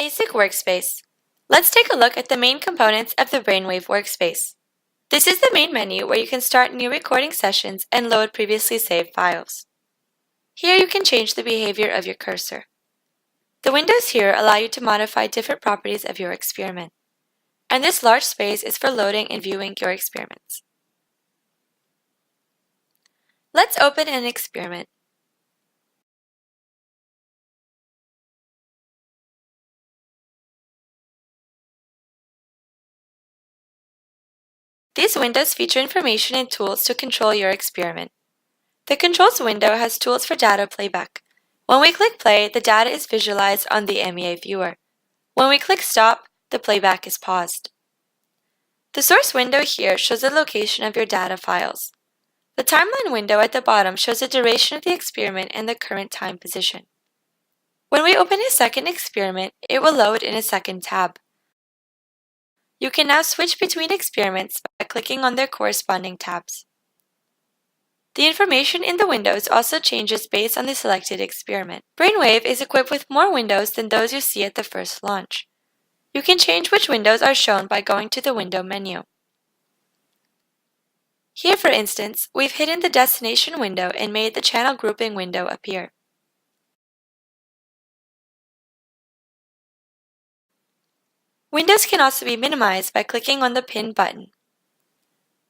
Basic Workspace. Let's take a look at the main components of the BrainWave workspace. This is the main menu where you can start new recording sessions and load previously saved files. Here you can change the behavior of your cursor. The windows here allow you to modify different properties of your experiment. And this large space is for loading and viewing your experiments. Let's open an experiment. These windows feature information and tools to control your experiment. The Controls window has tools for data playback. When we click play, the data is visualized on the MEA viewer. When we click stop, the playback is paused. The Source window here shows the location of your data files. The Timeline window at the bottom shows the duration of the experiment and the current time position. When we open a second experiment, it will load in a second tab. You can now switch between experiments by clicking on their corresponding tabs. The information in the windows also changes based on the selected experiment. BrainWave is equipped with more windows than those you see at the first launch. You can change which windows are shown by going to the Window menu. Here, for instance, we've hidden the Destination window and made the Channel Grouping window appear. Windows can also be minimized by clicking on the Pin button.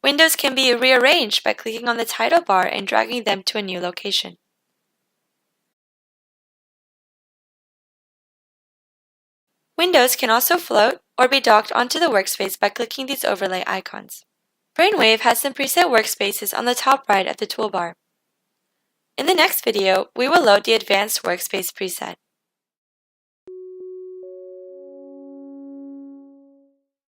Windows can be rearranged by clicking on the title bar and dragging them to a new location. Windows can also float or be docked onto the workspace by clicking these overlay icons. BrainWave has some preset workspaces on the top right of the toolbar. In the next video, we will load the Advanced Workspace preset.